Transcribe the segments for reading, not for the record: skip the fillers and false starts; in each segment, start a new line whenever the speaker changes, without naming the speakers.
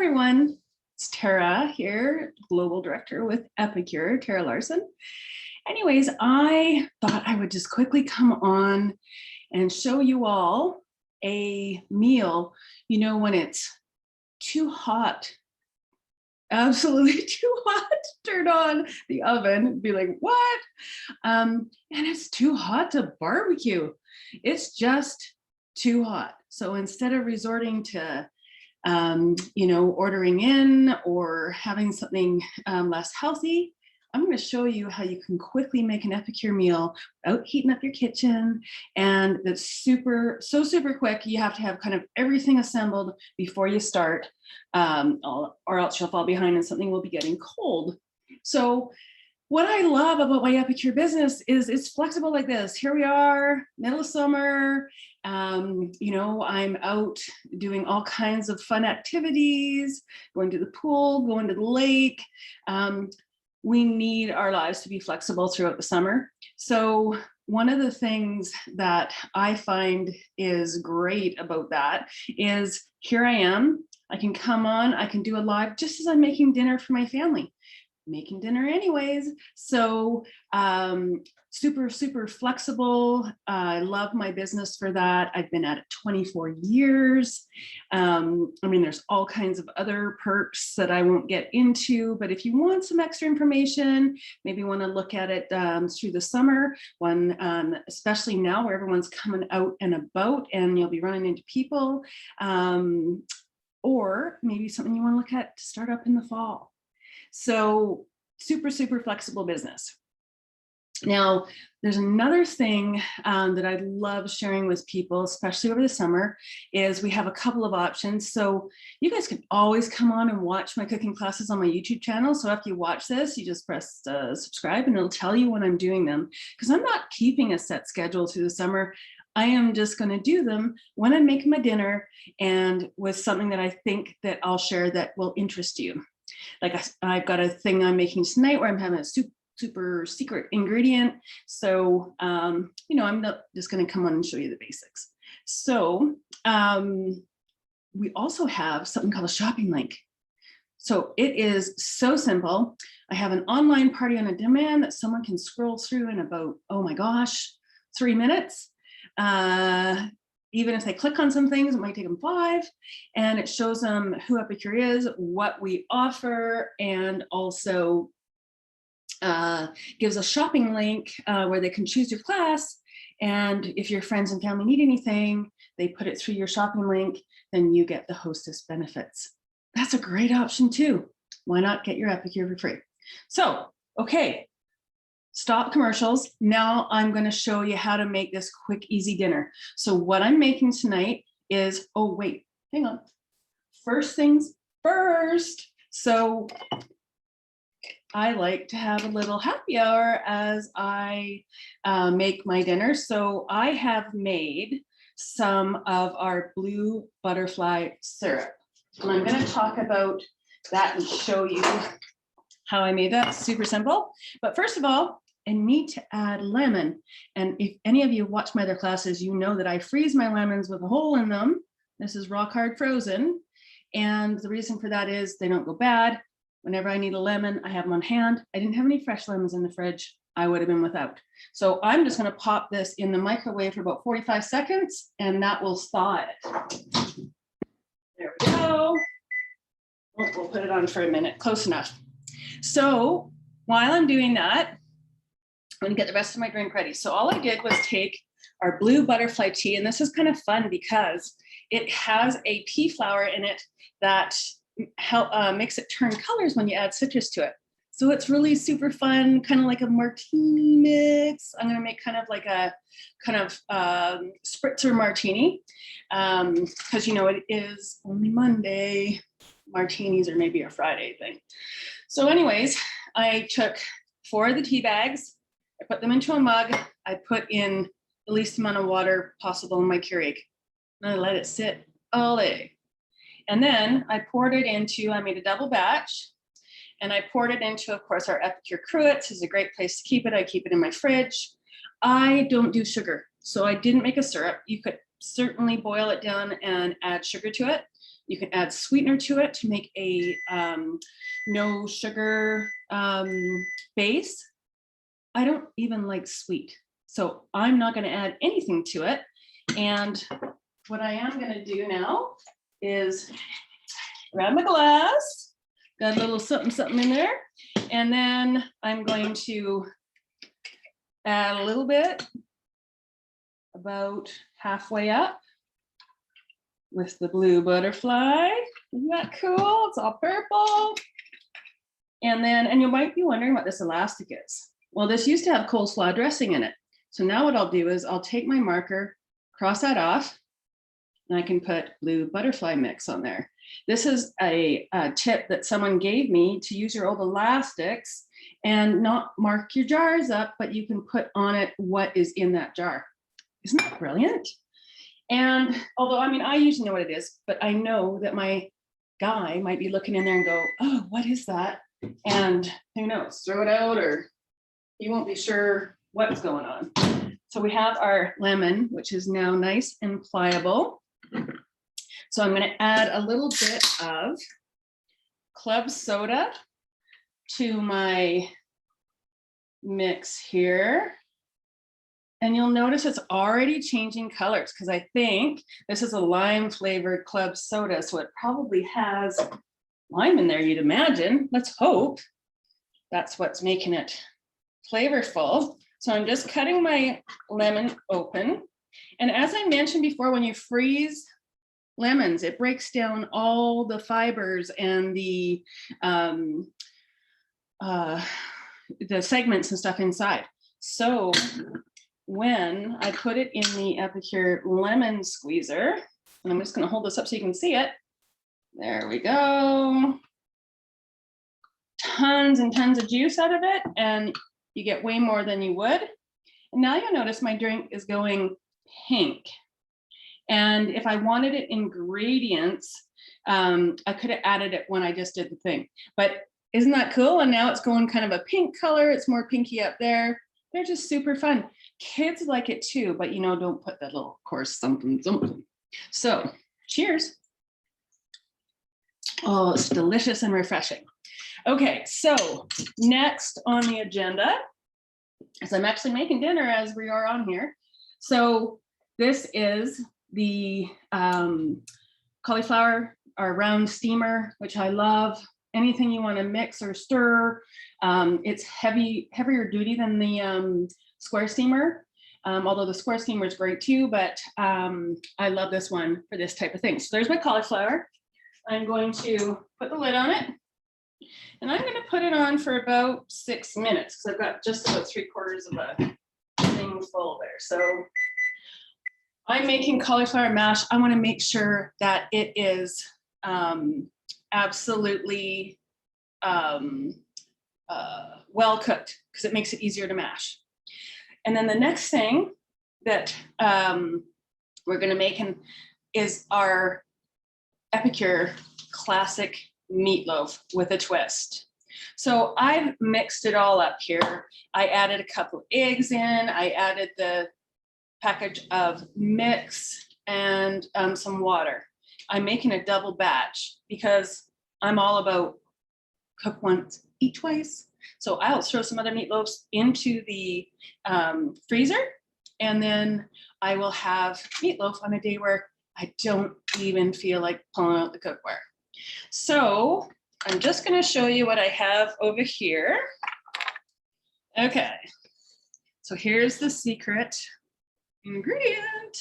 everyone, it's Tara here, Global Director with Epicure, Tara Larson. Anyways, I thought I would just quickly come on and show you all a meal, you know, when it's too hot, absolutely too hot to turn on the oven and be like, what? And it's too hot to barbecue. It's just too hot. So instead of resorting to ordering in or having something less healthy, I'm going to show you how you can quickly make an Epicure meal without heating up your kitchen. And that's super quick. You have to have kind of everything assembled before you start, or else you'll fall behind and something will be getting cold. So what I love about my Epicure business is it's flexible like this. Here we are, middle of summer. I'm out doing all kinds of fun activities, going to the pool, going to the lake. We need our lives to be flexible throughout the summer. So one of the things that I find is great about that is here I am. I can come on, I can do a live just as I'm making dinner for my family. Making dinner anyways. So super flexible. I love my business for that. I've been at it 24 years. There's all kinds of other perks that I won't get into, but if you want some extra information, maybe want to look at it through the summer, especially now where everyone's coming out and about and you'll be running into people, or maybe something you want to look at to start up in the fall. So super flexible business. Now, there's another thing that I love sharing with people, especially over the summer, is we have a couple of options. So you guys can always come on and watch my cooking classes on my YouTube channel. So after you watch this, you just press subscribe and it'll tell you when I'm doing them, because I'm not keeping a set schedule through the summer. I am just going to do them when I'm making my dinner and with something that I think that I'll share that will interest you. Like I've got a thing I'm making tonight where I'm having a super secret ingredient. So, I'm not just going to come on and show you the basics. So we also have something called a shopping link. So it is so simple. I have an online party on a demand that someone can scroll through in about, oh my gosh, 3 minutes. Even if they click on some things, it might take them 5, and it shows them who Epicure is, what we offer, and also gives a shopping link where they can choose your class. And if your friends and family need anything, they put it through your shopping link, then you get the hostess benefits. That's a great option too. Why not get your Epicure for free? So, okay. Stop commercials. Now I'm going to show you how to make this quick, easy dinner. So what I'm making tonight is, oh wait, hang on. First things first. So I like to have a little happy hour as I make my dinner. So I have made some of our blue butterfly syrup. And I'm going to talk about that and show you how I made that. Super simple. But first of all, I need to add lemon. And if any of you watch my other classes, you know that I freeze my lemons with a hole in them. This is rock hard frozen. And the reason for that is they don't go bad. Whenever I need a lemon, I have them on hand. I didn't have any fresh lemons in the fridge. I would have been without. So I'm just going to pop this in the microwave for about 45 seconds, and that will thaw it. There we go. We'll put it on for a minute, close enough. So while I'm doing that, I'm going to get the rest of my drink ready. So all I did was take our blue butterfly tea, and this is kind of fun because it has a pea flower in it that makes it turn colors when you add citrus to it. So it's really super fun, kind of like a martini mix. I'm going to make kind of like a spritzer martini because, it is only Monday. Martinis are maybe a Friday thing. So anyways, I took 4 of the tea bags. I put them into a mug. I put in the least amount of water possible in my Keurig. And I let it sit all day. And then I made a double batch, and I poured it into, of course, our Epicure cruets. This is a great place to keep it. I keep it in my fridge. I don't do sugar, so I didn't make a syrup. You could certainly boil it down and add sugar to it. You can add sweetener to it to make a no sugar base. I don't even like sweet, so I'm not going to add anything to it. And what I am going to do now is grab my glass, got a little something in there, and then I'm going to add a little bit, about halfway up, with the blue butterfly. Isn't that cool? It's all purple. And then, and you might be wondering what this elastic is. Well, this used to have coleslaw dressing in it. So now what I'll do is I'll take my marker, cross that off, and I can put blue butterfly mix on there. This is a tip that someone gave me to use your old elastics and not mark your jars up, but you can put on it what is in that jar. Isn't that brilliant? And although, I mean, I usually know what it is, but I know that my guy might be looking in there and go, oh, what is that? And who knows, throw it out, or you won't be sure what's going on. So we have our lemon, which is now nice and pliable. So I'm going to add a little bit of club soda to my mix here. And you'll notice it's already changing colors because I think this is a lime flavored club soda. So it probably has lime in there, you'd imagine. Let's hope that's what's making it flavorful. So I'm just cutting my lemon open. And as I mentioned before, when you freeze lemons, it breaks down all the fibers and the segments and stuff inside. So when I put it in the Epicure lemon squeezer, and I'm just going to hold this up so you can see it. There we go. Tons and tons of juice out of it, and you get way more than you would. And now you'll notice my drink is going pink. And if I wanted it in gradients, I could have added it when I just did the thing. But isn't that cool? And now it's going kind of a pink color. It's more pinky up there. They're just super fun. Kids like it too, but you know, don't put that little coarse something. So cheers. Oh, it's delicious and refreshing. Okay, so next on the agenda, as I'm actually making dinner as we are on here. So this is the cauliflower or round steamer, which I love. Anything you want to mix or stir. It's heavier duty than the square steamer, although the square steamer is great too, but I love this one for this type of thing. So there's my cauliflower. I'm going to put the lid on it, and I'm going to put it on for about 6 minutes because I've got just about 3/4 of a thing full there. So I'm making cauliflower mash. I want to make sure that it is absolutely well cooked because it makes it easier to mash. And then the next thing that we're going to make is our Epicure classic meatloaf with a twist. So I've mixed it all up here. I added a couple eggs in. I added the package of mix and some water. I'm making a double batch because I'm all about cook once, eat twice. So I'll throw some other meatloaves into the freezer, and then I will have meatloaf on a day where I don't even feel like pulling out the cookware. So I'm just going to show you what I have over here. Okay, so here's the secret ingredient.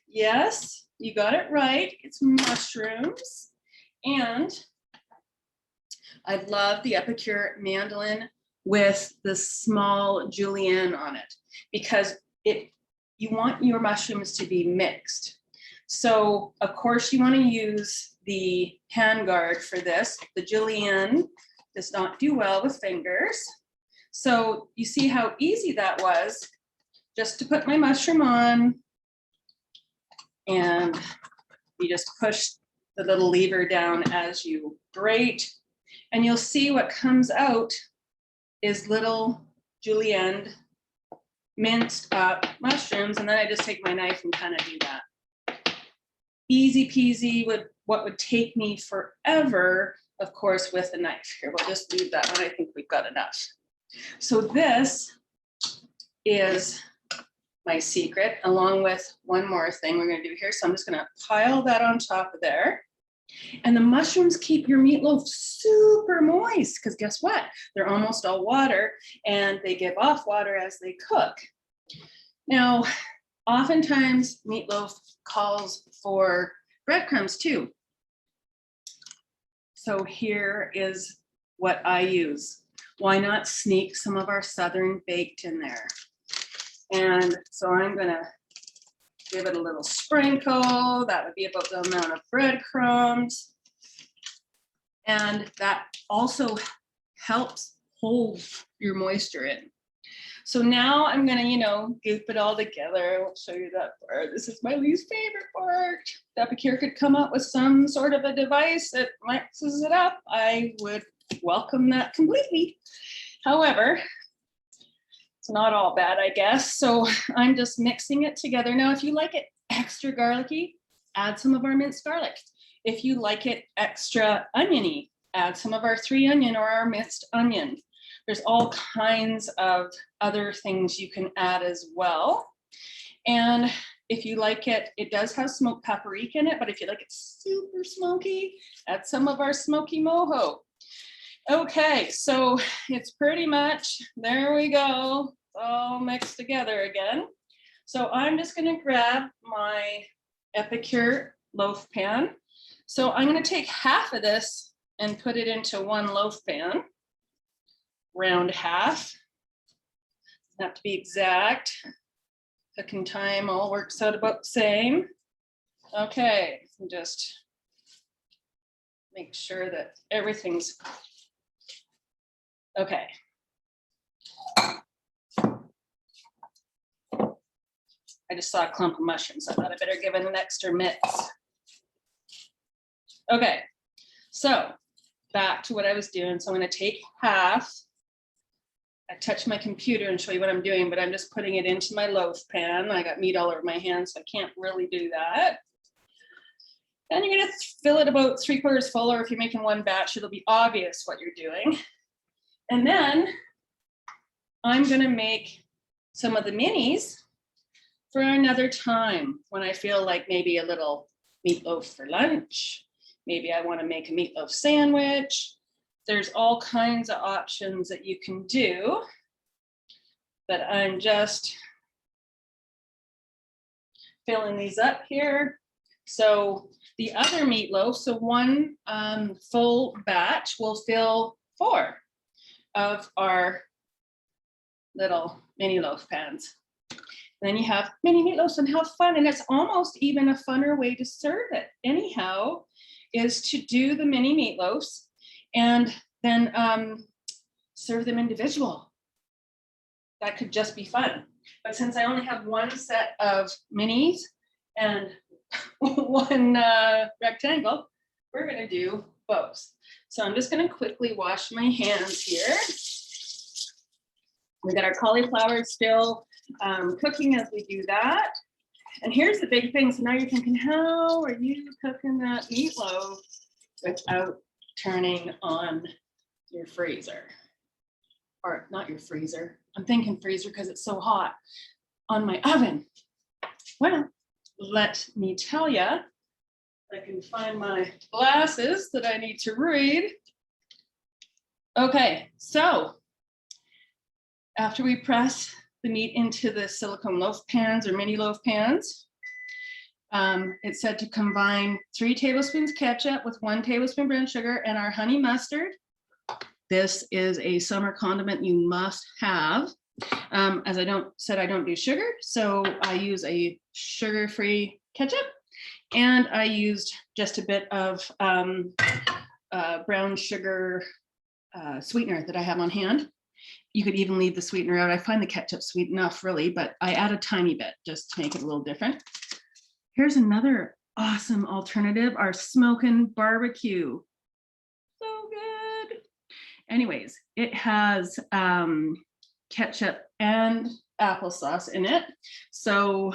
Yes, you got it right. It's mushrooms. And I love the Epicure mandolin with the small julienne on it because you want your mushrooms to be mixed. So of course you want to use the handguard for this. The julienne does not do well with fingers. So you see how easy that was just to put my mushroom on, and you just push the little lever down as you grate, and you'll see what comes out is little julienne minced up mushrooms, and then I just take my knife and kind of do that. easy peasy, what would take me forever, of course, with a knife. Here, we'll just leave that one. I think we've got enough. So this is my secret, along with one more thing we're going to do here. So I'm just going to pile that on top of there. And the mushrooms keep your meatloaf super moist, because guess what? They're almost all water, and they give off water as they cook. Now, oftentimes meatloaf calls for breadcrumbs too. So here is what I use. Why not sneak some of our Southern baked in there? And so I'm gonna give it a little sprinkle. That would be about the amount of breadcrumbs. And that also helps hold your moisture in. So now I'm gonna, goop it all together. I'll show you that part. This is my least favorite part. If Epicure could come up with some sort of a device that mixes it up, I would welcome that completely. However, it's not all bad, I guess. So I'm just mixing it together. Now, if you like it extra garlicky, add some of our minced garlic. If you like it extra oniony, add some of our 3 onion or our minced onion. There's all kinds of other things you can add as well. And if you like it, it does have smoked paprika in it, but if you like it super smoky, add some of our smoky mojo. Okay, so it's pretty much, there we go, all mixed together again. So I'm just gonna grab my Epicure loaf pan. So I'm gonna take half of this and put it into one loaf pan, round half. Doesn't have to be exact. Cooking time all works out about the same. Okay, just make sure that everything's okay. I just saw a clump of mushrooms. I thought I better give it an extra mix. Okay, so back to what I was doing. So I'm going to take half. I touch my computer and show you what I'm doing, but I'm just putting it into my loaf pan. I got meat all over my hands, so I can't really do that. And you're going to fill it about 3/4 full, or if you're making one batch, it'll be obvious what you're doing. And then I'm going to make some of the minis for another time when I feel like maybe a little meatloaf for lunch. Maybe I want to make a meatloaf sandwich. There's all kinds of options that you can do, but I'm just filling these up here. So the other meatloaf, so one full batch will fill 4 of our little mini loaf pans. And then you have mini meatloafs and have fun. And it's almost even a funner way to serve it anyhow, is to do the mini meatloafs and then serve them individual. That could just be fun. But since I only have one set of minis and one rectangle, we're gonna do both. So I'm just gonna quickly wash my hands here. We got our cauliflower still cooking as we do that. And here's the big thing. So now you're thinking, how are you cooking that meatloaf without turning on your freezer? Or not your freezer. I'm thinking freezer because it's so hot. On my oven. Well, let me tell you, I can find my glasses that I need to read. Okay, so after we press the meat into the silicone loaf pans or mini loaf pans, it said to combine 3 tablespoons ketchup with 1 tablespoon brown sugar and our honey mustard. This is a summer condiment you must have. As I don't do sugar, so I use a sugar-free ketchup, and I used just a bit of brown sugar sweetener that I have on hand. You could even leave the sweetener out. I find the ketchup sweet enough, really, but I add a tiny bit just to make it a little different. Here's another awesome alternative, our smoking barbecue. So good. Anyways, it has ketchup and applesauce in it. So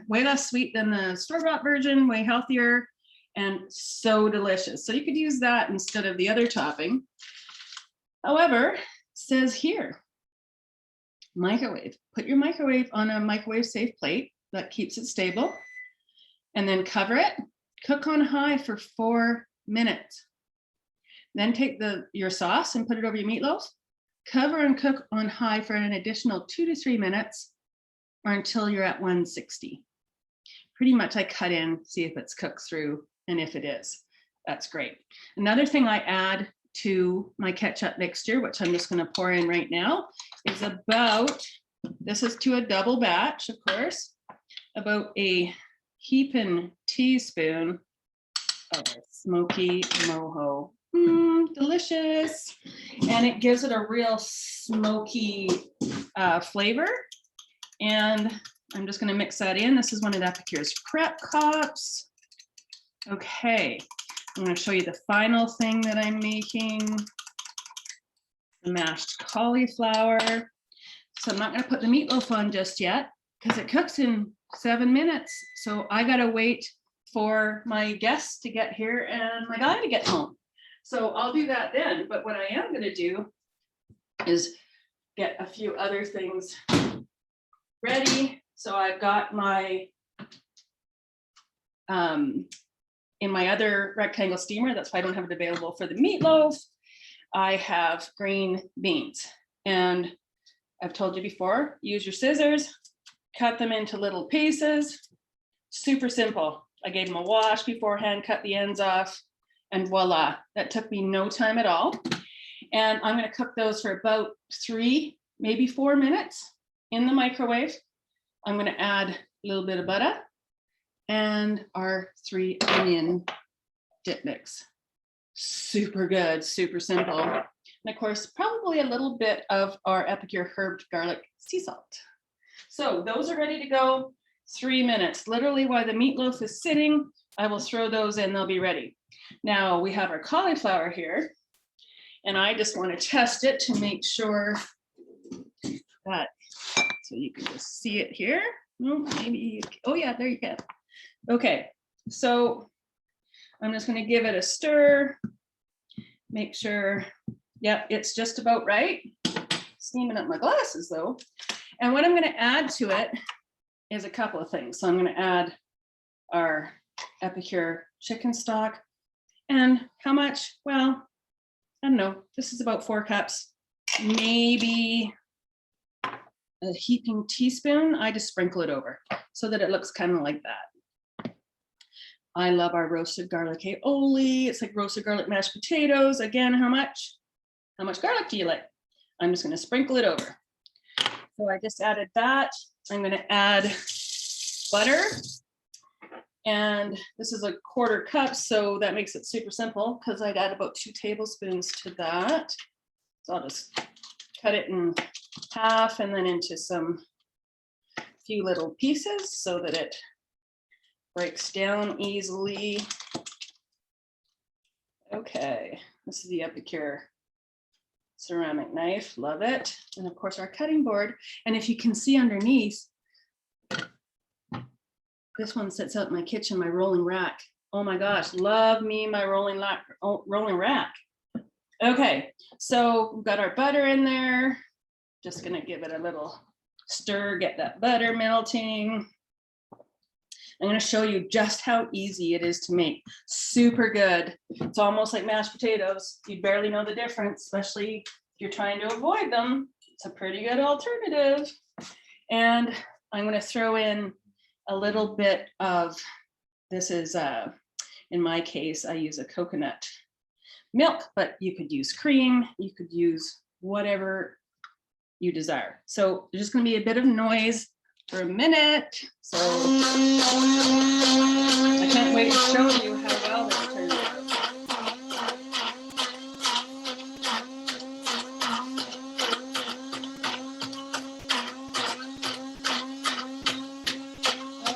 way less sweet than the store-bought version, way healthier, and so delicious. So you could use that instead of the other topping. However, it says here, microwave. Put your microwave on a microwave safe plate that keeps it stable, and then cover it. Cook on high for 4 minutes. Then take your sauce and put it over your meatloaf. Cover and cook on high for an additional 2 to 3 minutes, or until you're at 160. Pretty much I cut in, see if it's cooked through, and if it is, that's great. Another thing I add to my ketchup mixture, which I'm just going to pour in right now, is about, this is to a double batch, of course, about a heaping teaspoon of smoky mojo. Delicious. And it gives it a real smoky flavor. And I'm just going to mix that in. This is one of Epicure's prep cups. Okay, I'm going to show you the final thing that I'm making. The mashed cauliflower. So I'm not going to put the meatloaf on just yet because it cooks in 7 minutes. So I got to wait for my guests to get here and my guy to get home. So I'll do that then. But what I am going to do is get a few other things ready. So I've got my, in my other rectangle steamer, that's why I don't have it available for the meatloaf, I have green beans. And I've told you before, use your scissors, cut them into little pieces. Super simple. I gave them a wash beforehand, cut the ends off, and voila, that took me no time at all. And I'm going to cook those for about 3, maybe 4 minutes in the microwave. I'm going to add a little bit of butter and our 3 onion dip mix. Super good, super simple. And of course, probably a little bit of our Epicure herbed garlic sea salt. So those are ready to go. 3 minutes, literally while the meatloaf is sitting, I will throw those in, they'll be ready. Now we have our cauliflower here, and I just want to test it to make sure that, so you can just see it here. Maybe you, oh yeah, there you go. Okay, so I'm just going to give it a stir, make sure, yep, it's just about right. Steaming up my glasses though. And what I'm going to add to it is a couple of things. So I'm going to add our Epicure chicken stock. And how much? Well, I don't know. This is about 4 cups, maybe a heaping teaspoon. I just sprinkle it over so that it looks kind of like that. I love our roasted garlic aioli. It's like roasted garlic mashed potatoes. Again, how much? How much garlic do you like? I'm just going to sprinkle it over. So I just added that. I'm going to add butter. And this is a 1/4 cup, so that makes it super simple because I'd add about 2 tablespoons to that. So I'll just cut it in half and then into some few little pieces so that it breaks down easily. Okay, this is the Epicure ceramic knife, love it. And of course our cutting board. And if you can see underneath, this one sits out in my kitchen, my rolling rack. Oh my gosh, love me my rolling rack. Okay, so we've got our butter in there. Just gonna give it a little stir, get that butter melting. I'm gonna show you just how easy it is to make. Super good. It's almost like mashed potatoes. You'd barely know the difference, especially if you're trying to avoid them. It's a pretty good alternative. And I'm gonna throw in a little bit of, this is, in my case, I use a coconut milk, but you could use cream, you could use whatever you desire. So there's just gonna be a bit of noise for a minute. So I can't wait to show you how well this turns out.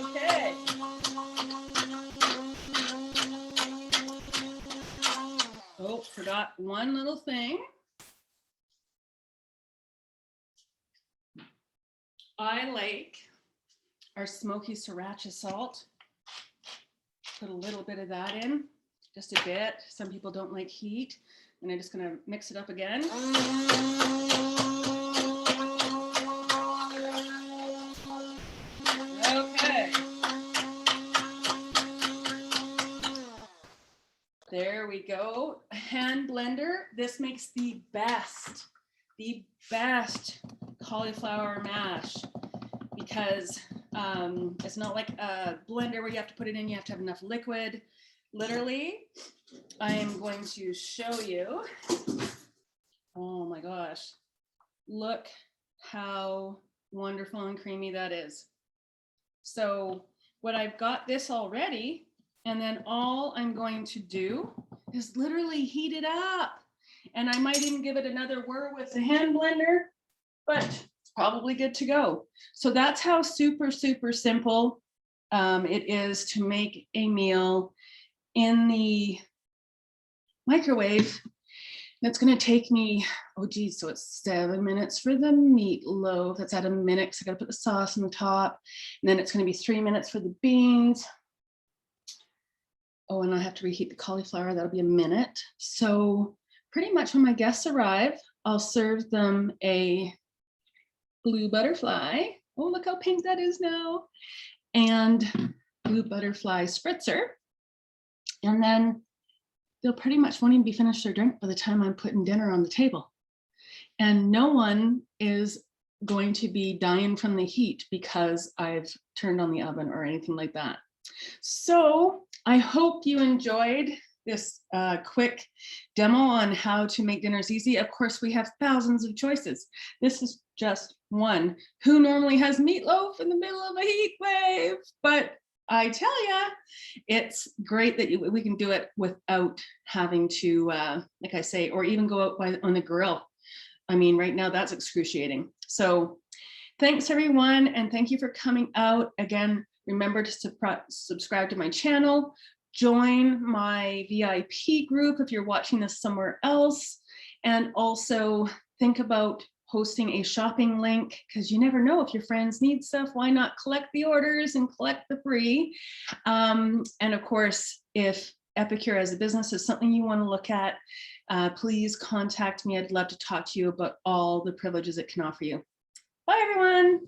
Okay. Oh, forgot one little thing. I like our smoky sriracha salt. Put a little bit of that in, just a bit. Some people don't like heat. And I'm just gonna mix it up again. Okay. There we go. A hand blender. This makes the best cauliflower mash, because it's not like a blender where you have to put it in, you have to have enough liquid. Literally, I am going to show you. Oh my gosh. Look how wonderful and creamy that is. So what I've got this already, and then all I'm going to do is literally heat it up. And I might even give it another whir with the hand blender, but it's probably good to go. So that's how super, super simple it is to make a meal in the microwave. That's going to take me, oh geez, so it's 7 minutes for the meatloaf. That's at a minute because I got to put the sauce on the top. And then it's going to be 3 minutes for the beans. Oh, and I have to reheat the cauliflower. That'll be a minute. So pretty much when my guests arrive, I'll serve them a blue butterfly. Oh, look how pink that is now. And blue butterfly spritzer. And then they'll pretty much won't even be finished their drink by the time I'm putting dinner on the table. And no one is going to be dying from the heat because I've turned on the oven or anything like that. So I hope you enjoyed this quick demo on how to make dinners easy. Of course, we have thousands of choices. This is just one. Who normally has meatloaf in the middle of a heat wave? But I tell you, it's great that we can do it without having to, like I say, or even go out on the grill. I mean, right now that's excruciating. So thanks everyone. And thank you for coming out. Again, remember to subscribe to my channel, join my VIP group if you're watching this somewhere else. And also think about posting a shopping link, because you never know if your friends need stuff. Why not collect the orders and collect the free? And of course, if Epicure as a business is something you want to look at, please contact me. I'd love to talk to you about all the privileges it can offer you. Bye, everyone.